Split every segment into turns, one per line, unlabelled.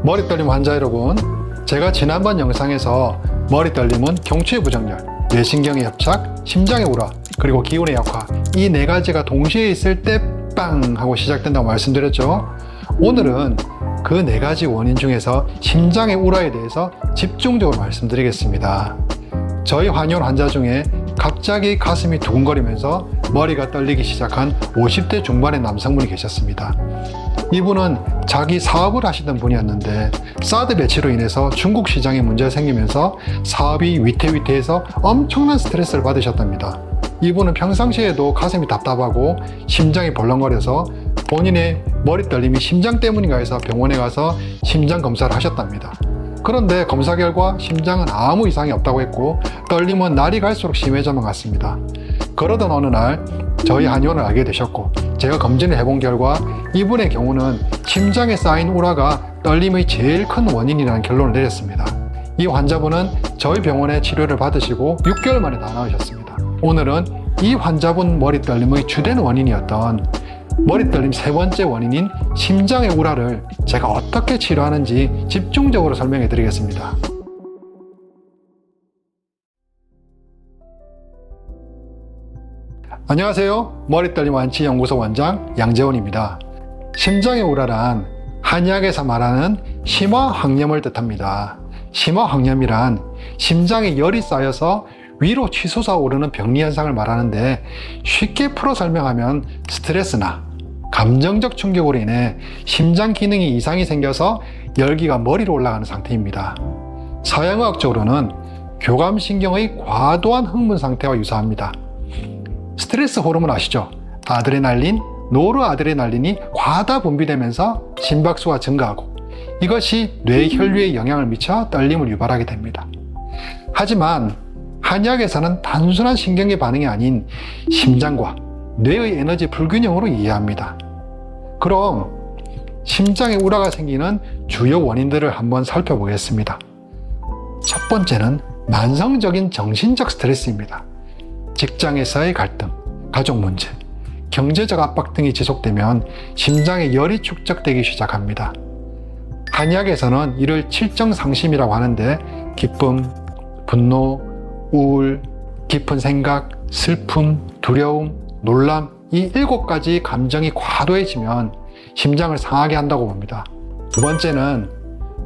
머리 떨림 환자 여러분, 제가 지난번 영상에서 머리 떨림은 경추의 부정열, 뇌신경의 협착, 심장의 우라, 그리고 기운의 약화, 이 네 가지가 동시에 있을 때 빵 하고 시작된다고 말씀드렸죠. 오늘은 그 네 가지 원인 중에서 심장의 우라에 대해서 집중적으로 말씀드리겠습니다. 저희 환의원 환자 중에 갑자기 가슴이 두근거리면서 머리가 떨리기 시작한 50대 중반의 남성분이 계셨습니다. 이분은 자기 사업을 하시던 분이었는데 사드 배치로 인해서 중국 시장에 문제가 생기면서 사업이 위태위태해서 엄청난 스트레스를 받으셨답니다. 이분은 평상시에도 가슴이 답답하고 심장이 벌렁거려서 본인의 머리 떨림이 심장 때문인가 해서 병원에 가서 심장 검사를 하셨답니다. 그런데 검사 결과 심장은 아무 이상이 없다고 했고 떨림은 날이 갈수록 심해져만 갔습니다. 그러던 어느 날 저희 한의원을 알게 되셨고 제가 검진을 해본 결과 이분의 경우는 심장에 쌓인 우라가 떨림의 제일 큰 원인이라는 결론을 내렸습니다. 이 환자분은 저희 병원에 치료를 받으시고 6개월 만에 다 나으셨습니다. 오늘은 이 환자분 머리 떨림의 주된 원인이었던 머리 떨림 세 번째 원인인 심장의 우라를 제가 어떻게 치료하는지 집중적으로 설명해 드리겠습니다. 안녕하세요. 머리 떨림 완치 연구소 원장 양재원입니다. 심장의 우라란 한의학에서 말하는 심화항염을 뜻합니다. 심화항염이란 심장에 열이 쌓여서 위로 치솟아 오르는 병리 현상을 말하는데 쉽게 풀어 설명하면 스트레스나 감정적 충격으로 인해 심장 기능이 이상이 생겨서 열기가 머리로 올라가는 상태입니다. 서양의학적으로는 교감신경의 과도한 흥분 상태와 유사합니다. 스트레스 호르몬 아시죠? 아드레날린, 노르아드레날린이 과다 분비되면서 심박수가 증가하고 이것이 뇌 혈류에 영향을 미쳐 떨림을 유발하게 됩니다. 하지만 한의학에서는 단순한 신경계 반응이 아닌 심장과 뇌의 에너지 불균형으로 이해합니다. 그럼 심장에 우라가 생기는 주요 원인들을 한번 살펴보겠습니다. 첫 번째는 만성적인 정신적 스트레스입니다. 직장에서의 갈등, 가족 문제, 경제적 압박 등이 지속되면 심장에 열이 축적되기 시작합니다. 한의학에서는 이를 칠정상심이라고 하는데 기쁨, 분노, 우울, 깊은 생각, 슬픔, 두려움, 놀람 이 7가지 감정이 과도해지면 심장을 상하게 한다고 봅니다. 두 번째는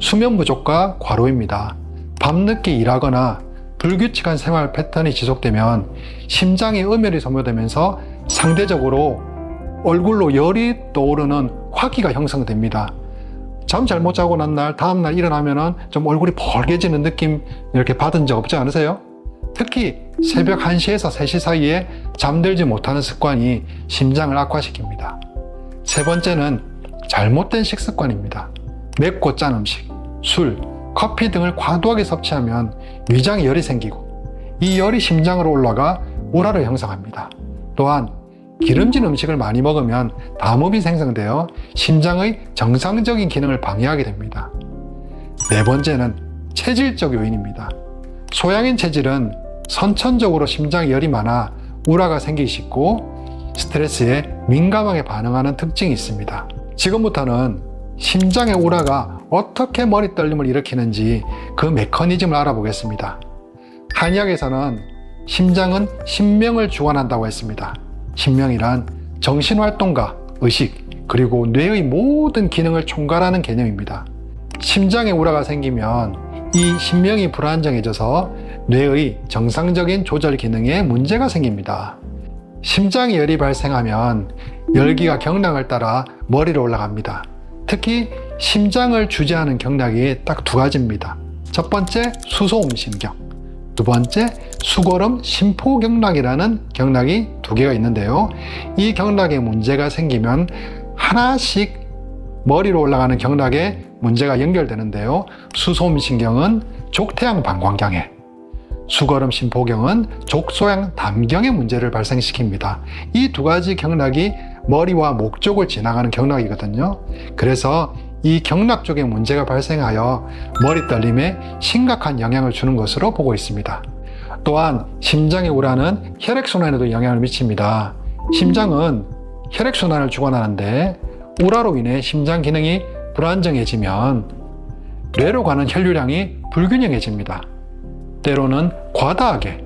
수면 부족과 과로입니다. 밤늦게 일하거나 불규칙한 생활 패턴이 지속되면 심장에 음열이 소모되면서 상대적으로 얼굴로 열이 떠오르는 화기가 형성됩니다. 잠 잘못 자고 난 날 다음날 일어나면 좀 얼굴이 벌게지는 느낌 이렇게 받은 적 없지 않으세요? 특히 새벽 1시에서 3시 사이에 잠들지 못하는 습관이 심장을 악화시킵니다. 세 번째는 잘못된 식습관입니다. 맵고 짠 음식, 술, 커피 등을 과도하게 섭취하면 위장에 열이 생기고 이 열이 심장으로 올라가 우라를 형성합니다. 또한 기름진 음식을 많이 먹으면 담음이 생성되어 심장의 정상적인 기능을 방해하게 됩니다. 네 번째는 체질적 요인입니다. 소양인 체질은 선천적으로 심장에 열이 많아 우라가 생기기 쉽고 스트레스에 민감하게 반응하는 특징이 있습니다. 지금부터는 심장의 우라가 어떻게 머리 떨림을 일으키는지 그 메커니즘을 알아보겠습니다. 한의학에서는 심장은 신명을 주관한다고 했습니다. 신명이란 정신활동과 의식, 그리고 뇌의 모든 기능을 총괄하는 개념입니다. 심장에 우라가 생기면 이 신명이 불안정해져서 뇌의 정상적인 조절 기능에 문제가 생깁니다. 심장에 열이 발생하면 열기가 경락을 따라 머리로 올라갑니다. 특히 심장을 주재하는 경락이 딱 2가지입니다. 첫 번째 수소음신경, 두 번째 수거름 심포경락이라는 경락이 2개가 있는데요. 이 경락에 문제가 생기면 하나씩 머리로 올라가는 경락에 문제가 연결되는데요. 수소음신경은 족태양 방광경에, 수거름 심포경은 족소양 담경에 문제를 발생시킵니다. 이 2가지 경락이 머리와 목 쪽을 지나가는 경락이거든요. 그래서 이 경락 쪽에 문제가 발생하여 머리 떨림에 심각한 영향을 주는 것으로 보고 있습니다. 또한 심장의 우라는 혈액순환에도 영향을 미칩니다. 심장은 혈액순환을 주관하는데 우라로 인해 심장 기능이 불안정해지면 뇌로 가는 혈류량이 불균형해집니다. 때로는 과다하게,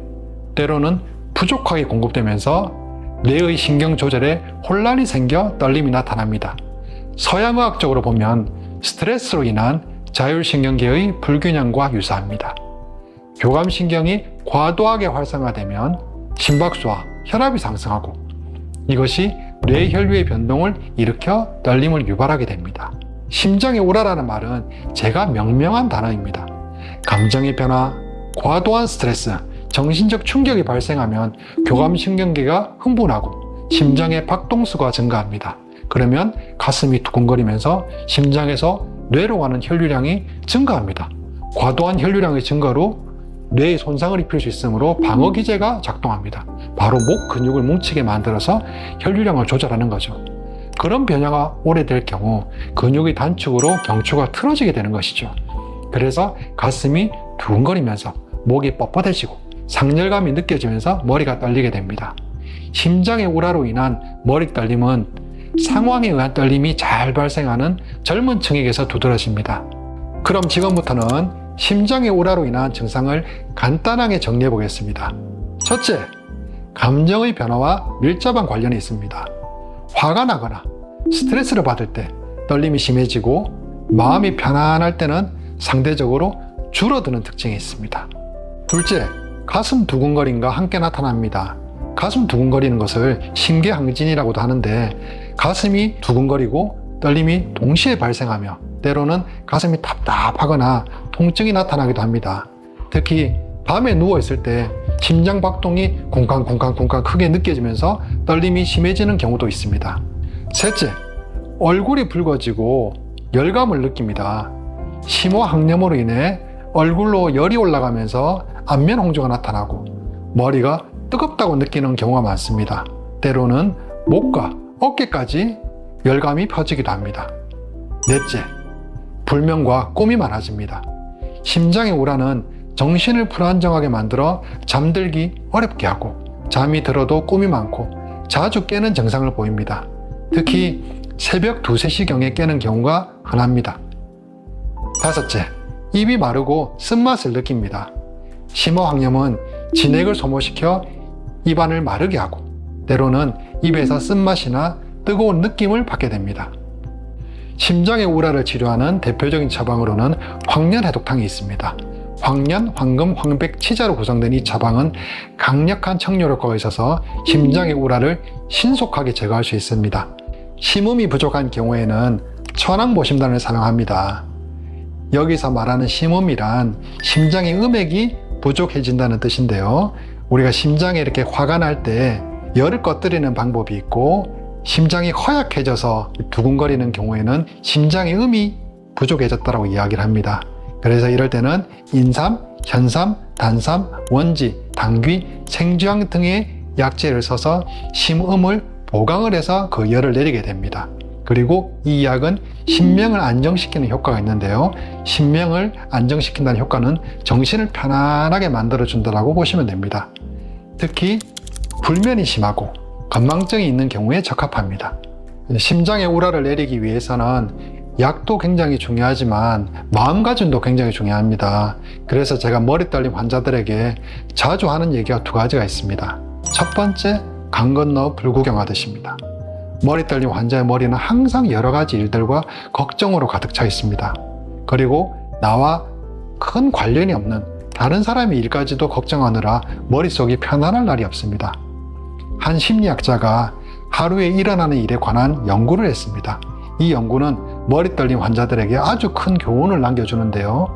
때로는 부족하게 공급되면서 뇌의 신경 조절에 혼란이 생겨 떨림이 나타납니다. 서양의학적으로 보면 스트레스로 인한 자율신경계의 불균형과 유사합니다. 교감신경이 과도하게 활성화되면 심박수와 혈압이 상승하고 이것이 뇌 혈류의 변동을 일으켜 떨림을 유발하게 됩니다. 심장의 오라라는 말은 제가 명명한 단어입니다. 감정의 변화, 과도한 스트레스, 정신적 충격이 발생하면 교감신경계가 흥분하고 심장의 박동수가 증가합니다. 그러면 가슴이 두근거리면서 심장에서 뇌로 가는 혈류량이 증가합니다. 과도한 혈류량의 증가로 뇌에 손상을 입힐 수 있으므로 방어기제가 작동합니다. 바로 목 근육을 뭉치게 만들어서 혈류량을 조절하는 거죠. 그런 변화가 오래될 경우 근육의 단축으로 경추가 틀어지게 되는 것이죠. 그래서 가슴이 두근거리면서 목이 뻣뻣해지고 상열감이 느껴지면서 머리가 떨리게 됩니다. 심장의 우라로 인한 머리 떨림은 상황에 의한 떨림이 잘 발생하는 젊은 층에게서 두드러집니다. 그럼 지금부터는 심장의 우라로 인한 증상을 간단하게 정리해 보겠습니다. 첫째, 감정의 변화와 밀접한 관련이 있습니다. 화가 나거나 스트레스를 받을 때 떨림이 심해지고 마음이 편안할 때는 상대적으로 줄어드는 특징이 있습니다. 둘째, 가슴 두근거림과 함께 나타납니다. 가슴 두근거리는 것을 심계항진이라고도 하는데 가슴이 두근거리고 떨림이 동시에 발생하며 때로는 가슴이 답답하거나 통증이 나타나기도 합니다. 특히 밤에 누워있을 때 심장 박동이 쿵쾅쿵쾅쿵쾅 크게 느껴지면서 떨림이 심해지는 경우도 있습니다. 셋째, 얼굴이 붉어지고 열감을 느낍니다. 심호항염으로 인해 얼굴로 열이 올라가면서 안면 홍조가 나타나고 머리가 뜨겁다고 느끼는 경우가 많습니다. 때로는 목과 어깨까지 열감이 펴지기도 합니다. 넷째, 불면과 꿈이 많아집니다. 심장의 우라는 정신을 불안정하게 만들어 잠들기 어렵게 하고 잠이 들어도 꿈이 많고 자주 깨는 증상을 보입니다. 특히 새벽 2, 3시경에 깨는 경우가 흔합니다. 다섯째, 입이 마르고 쓴맛을 느낍니다. 심호항염은 진액을 소모시켜 입안을 마르게 하고 때로는 입에서 쓴맛이나 뜨거운 느낌을 받게 됩니다. 심장의 우라를 치료하는 대표적인 처방으로는 황련해독탕이 있습니다. 황련, 황금, 황백, 치자로 구성된 이 처방은 강력한 청료 효과가 있어서 심장의 우라를 신속하게 제거할 수 있습니다. 심음이 부족한 경우에는 천황보심단을 사용합니다. 여기서 말하는 심음이란 심장의 음액이 부족해진다는 뜻인데요. 우리가 심장에 이렇게 화가 날 때 열을 꺼뜨리는 방법이 있고 심장이 허약해져서 두근거리는 경우에는 심장의 음이 부족해졌다고 이야기를 합니다. 그래서 이럴 때는 인삼, 현삼, 단삼, 원지, 당귀, 생주향 등의 약재를 써서 심음을 보강을 해서 그 열을 내리게 됩니다. 그리고 이 약은 신명을 안정시키는 효과가 있는데요. 신명을 안정시킨다는 효과는 정신을 편안하게 만들어준다고 보시면 됩니다. 특히 불면이 심하고 건망증이 있는 경우에 적합합니다. 심장의 우라를 내리기 위해서는 약도 굉장히 중요하지만 마음가짐도 굉장히 중요합니다. 그래서 제가 머리 떨림 환자들에게 자주 하는 얘기가 두 가지가 있습니다. 첫 번째, 강 건너 불구경하듯입니다. 머리 떨림 환자의 머리는 항상 여러 가지 일들과 걱정으로 가득 차 있습니다. 그리고 나와 큰 관련이 없는 다른 사람의 일까지도 걱정하느라 머릿속이 편안할 날이 없습니다. 한 심리학자가 하루에 일어나는 일에 관한 연구를 했습니다. 이 연구는 머리 떨림 환자들에게 아주 큰 교훈을 남겨주는데요.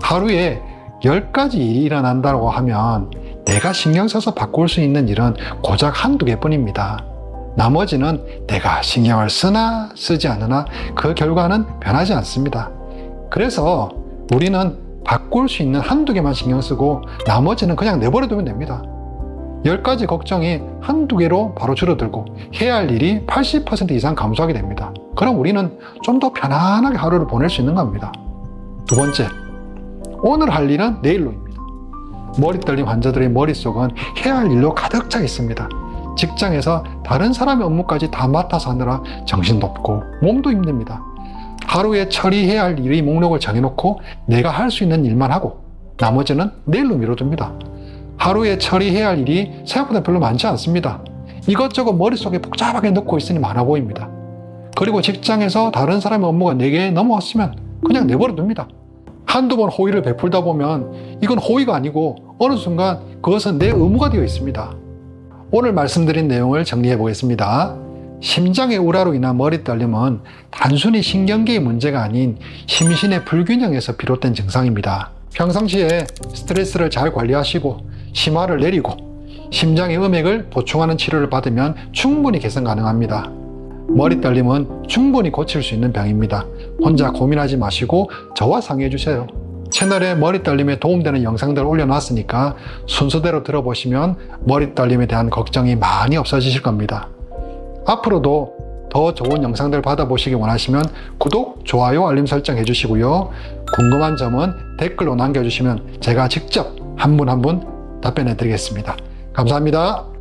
하루에 10가지 일이 일어난다고 하면 내가 신경 써서 바꿀 수 있는 일은 고작 한두 개뿐입니다. 나머지는 내가 신경을 쓰나 쓰지 않으나 그 결과는 변하지 않습니다. 그래서 우리는 바꿀 수 있는 한두 개만 신경 쓰고 나머지는 그냥 내버려두면 됩니다. 10가지 걱정이 한두 개로 바로 줄어들고 해야 할 일이 80% 이상 감소하게 됩니다. 그럼 우리는 좀 더 편안하게 하루를 보낼 수 있는 겁니다. 두 번째, 오늘 할 일은 내일로입니다. 머리 떨림 환자들의 머릿속은 해야 할 일로 가득 차 있습니다. 직장에서 다른 사람의 업무까지 다 맡아서 하느라 정신도 없고 몸도 힘듭니다. 하루에 처리해야 할 일의 목록을 정해놓고 내가 할 수 있는 일만 하고 나머지는 내일로 미뤄둡니다. 하루에 처리해야 할 일이 생각보다 별로 많지 않습니다. 이것저것 머릿속에 복잡하게 넣고 있으니 많아 보입니다. 그리고 직장에서 다른 사람의 업무가 내게 넘어왔으면 그냥 내버려 둡니다. 한두 번 호의를 베풀다 보면 이건 호의가 아니고 어느 순간 그것은 내 의무가 되어 있습니다. 오늘 말씀드린 내용을 정리해 보겠습니다. 심장의 우라로 인한 머리 떨림은 단순히 신경계의 문제가 아닌 심신의 불균형에서 비롯된 증상입니다. 평상시에 스트레스를 잘 관리하시고 심화를 내리고 심장의 음액을 보충하는 치료를 받으면 충분히 개선 가능합니다. 머리 떨림은 충분히 고칠 수 있는 병입니다. 혼자 고민하지 마시고 저와 상의해 주세요. 채널에 머리 떨림에 도움되는 영상들을 올려놨으니까 순서대로 들어보시면 머리 떨림에 대한 걱정이 많이 없어지실 겁니다. 앞으로도 더 좋은 영상들 받아보시기 원하시면 구독, 좋아요, 알림 설정 해주시고요. 궁금한 점은 댓글로 남겨주시면 제가 직접 한 분 한 분 답변해 드리겠습니다. 감사합니다.